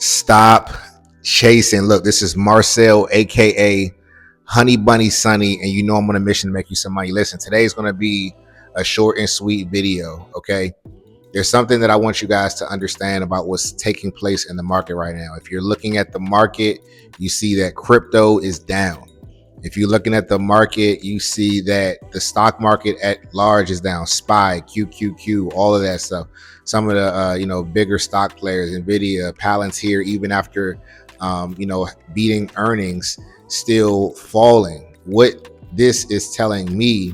Stop chasing. Look, this is Marcel, aka Honey Bunny Sunny, and you know I'm on a mission to make you some money. Listen, today is going to be a short and sweet video. Okay, there's something that I want you guys to understand about what's taking place in the market right now. If you're looking at the market, you see that crypto is down. If you're looking at the market, you see that the stock market at large is down. SPY, QQQ, all of that stuff. Some of the bigger stock players, Nvidia, Palantir, even after beating earnings, still falling. What this is telling me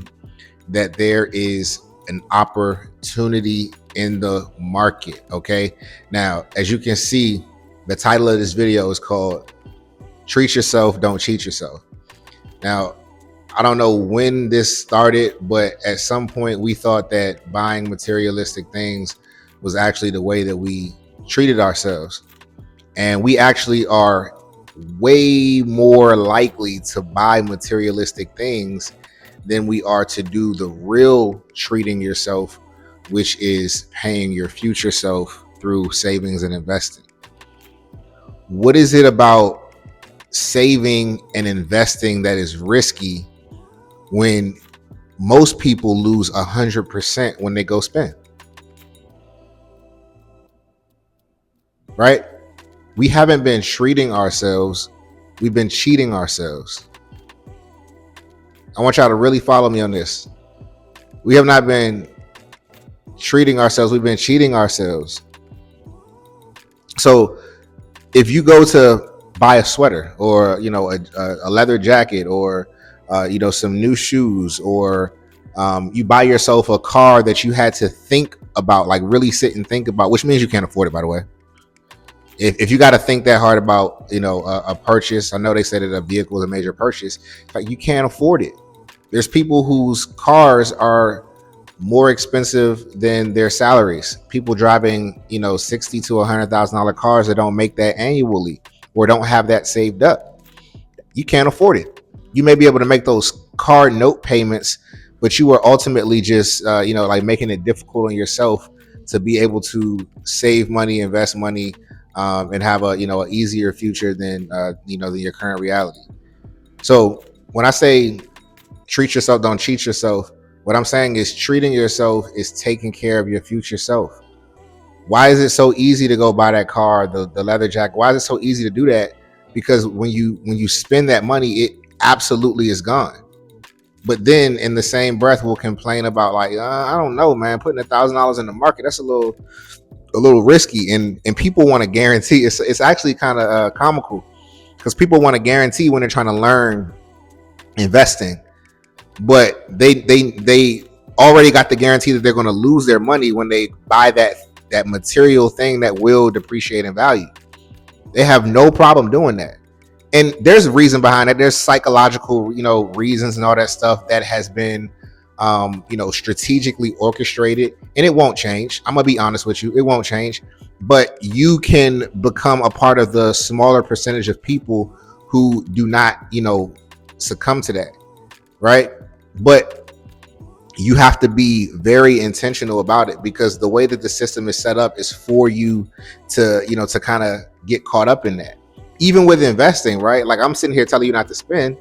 that there is an opportunity in the market. Okay, now as you can see, the title of this video is called "Treat Yourself, Don't Cheat Yourself." Now, I don't know when this started, but at some point we thought that buying materialistic things was actually the way that we treated ourselves. And we actually are way more likely to buy materialistic things than we are to do the real treating yourself, which is paying your future self through savings and investing. What is it about saving and investing that is risky when most people lose 100% when they go spend? Right? We haven't been treating ourselves, we've been cheating ourselves. I want y'all to really follow me on this. We have not been treating ourselves, we've been cheating ourselves. So if you go to buy a sweater or a leather jacket or some new shoes, or you buy yourself a car that you had to think about, like really sit and think about, which means you can't afford it, by the way. If you got to think that hard about a purchase, I know they said that a vehicle is a major purchase, like you can't afford it. There's people whose cars are more expensive than their salaries. People driving $60,000 to $100,000 cars that don't make that annually or don't have that saved up. You can't afford it. You may be able to make those car note payments, but you are ultimately just making it difficult on yourself to be able to save money, invest money, and have a an easier future than your current reality. So when I say treat yourself, don't cheat yourself, what I'm saying is treating yourself is taking care of your future self. Why is it so easy to go buy that car, the leather jacket? Why is it so easy to do that? Because when you spend that money, it absolutely is gone. But then in the same breath, we'll complain about I don't know, man, putting $1,000 in the market, that's a little risky. And people want to guarantee. It's actually kind of comical because people want to guarantee when they're trying to learn investing, but they already got the guarantee that they're going to lose their money when they buy that material thing that will depreciate in value. They have no problem doing that. And there's a reason behind it. There's psychological, reasons and all that stuff that has been, strategically orchestrated, and it won't change. I'm gonna be honest with you. It won't change, but you can become a part of the smaller percentage of people who do not, succumb to that. Right. But you have to be very intentional about it, because the way that the system is set up is for you to, to kind of get caught up in that. Even with investing, right? Like I'm sitting here telling you not to spend,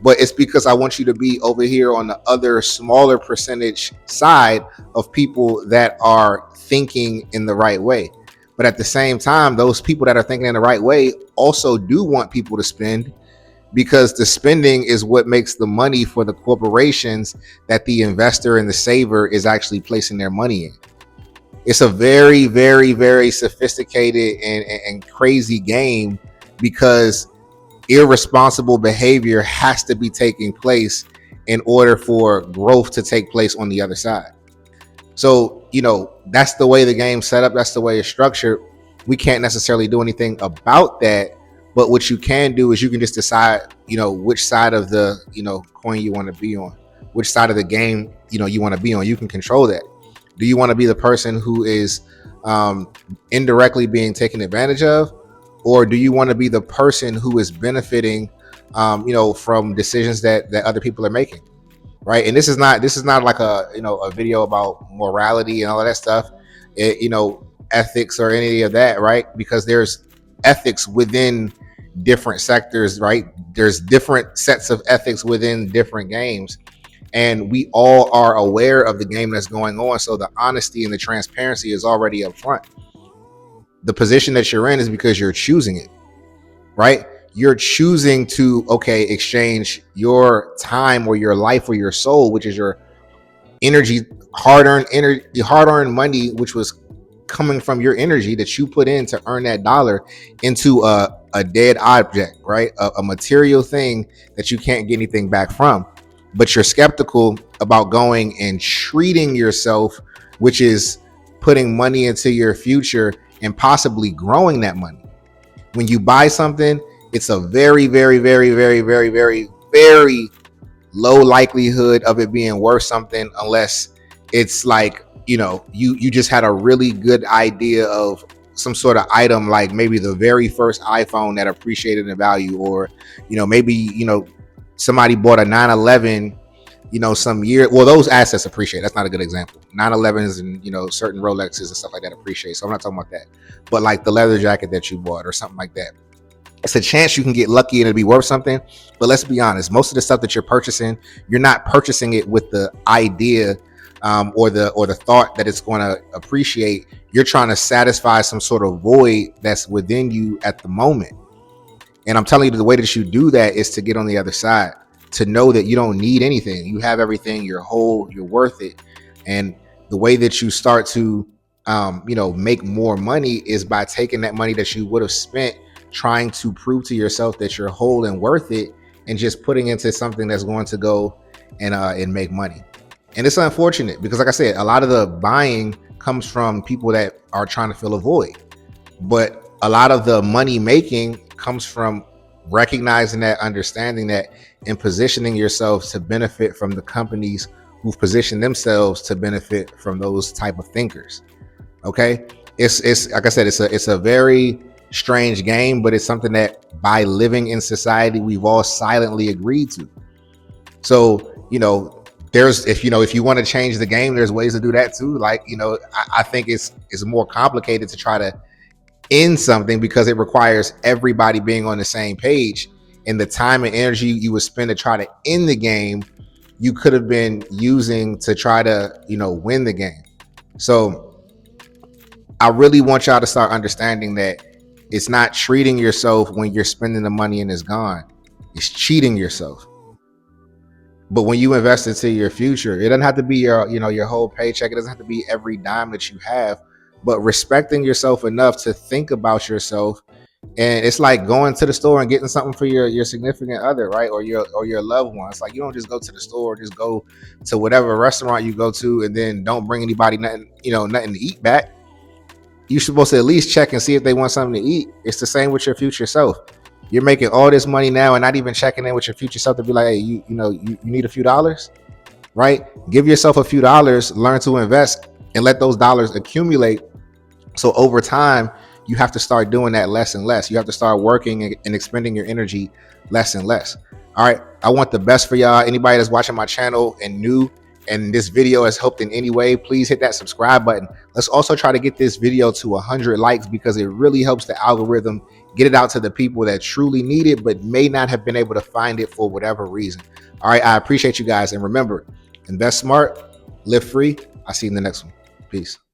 but it's because I want you to be over here on the other smaller percentage side of people that are thinking in the right way. But at the same time, those people that are thinking in the right way also do want people to spend, because the spending is what makes the money for the corporations that the investor and the saver is actually placing their money in. It's a very, very, very sophisticated and crazy game, because irresponsible behavior has to be taking place in order for growth to take place on the other side. So, that's the way the game's set up. That's the way it's structured. We can't necessarily do anything about that. But what you can do is you can just decide, which side of the, coin you want to be on, which side of the game, you want to be on. You can control that. Do you want to be the person who is indirectly being taken advantage of? Or do you want to be the person who is benefiting, from decisions that other people are making? Right. And this is not like a video about morality and all of that stuff, ethics or any of that. Right. Because there's ethics within different sectors, right? There's different sets of ethics within different games, and we all are aware of the game that's going on. So the honesty and the transparency is already up front. The position that you're in is because you're choosing it, right? You're choosing to, okay, exchange your time or your life or your soul, which is your energy, hard-earned energy, hard-earned money, which was coming from your energy that you put in to earn that dollar, into a dead object, right? A material thing that you can't get anything back from. But you're skeptical about going and treating yourself, which is putting money into your future and possibly growing that money. When you buy something, it's a very, very, very, very, very, very, very low likelihood of it being worth something, unless it's like, you just had a really good idea of some sort of item, like maybe the very first iPhone that appreciated in value, or maybe somebody bought a 911 some year. Well, those assets appreciate. That's not a good example. 911s and certain Rolexes and stuff like that appreciate, so I'm not talking about that. But like the leather jacket that you bought or something like that, it's a chance you can get lucky and it'll be worth something. But let's be honest, most of the stuff that you're purchasing, you're not purchasing it with the idea or the thought that it's going to appreciate. You're trying to satisfy some sort of void that's within you at the moment. And I'm telling you, the way that you do that is to get on the other side, to know that you don't need anything. You have everything. You're whole. You're worth it. And the way that you start to make more money is by taking that money that you would have spent trying to prove to yourself that you're whole and worth it, and just putting into something that's going to go and make money. And it's unfortunate because, like I said, a lot of the buying comes from people that are trying to fill a void, but a lot of the money making comes from recognizing that, understanding that, and positioning yourself to benefit from the companies who've positioned themselves to benefit from those type of thinkers. Okay, it's like I said, it's a very strange game, but it's something that by living in society we've all silently agreed to. So there's, if you want to change the game, there's ways to do that too. Like I think it's more complicated to try to end something because it requires everybody being on the same page, and the time and energy you would spend to try to end the game, you could have been using to try to win the game. So I really want y'all to start understanding that it's not treating yourself when you're spending the money and it's gone. It's cheating yourself. But when you invest into your future, it doesn't have to be your whole paycheck. It doesn't have to be every dime that you have, but respecting yourself enough to think about yourself. And it's like going to the store and getting something for your significant other, right? Or your loved ones. Like, you don't just go to the store, just go to whatever restaurant you go to and then don't bring anybody nothing to eat back. You're supposed to at least check and see if they want something to eat. It's the same with your future self. You're making all this money now and not even checking in with your future self to be like, hey, you need a few dollars, right? Give yourself a few dollars, learn to invest, and let those dollars accumulate. So over time, you have to start doing that less and less. You have to start working and expending your energy less and less. All right. I want the best for y'all. Anybody that's watching my channel and new, and this video has helped in any way, please hit that subscribe button. Let's also try to get this video to 100 likes because it really helps the algorithm get it out to the people that truly need it, but may not have been able to find it for whatever reason. All right. I appreciate you guys. And remember, invest smart, live free. I'll see you in the next one. Peace.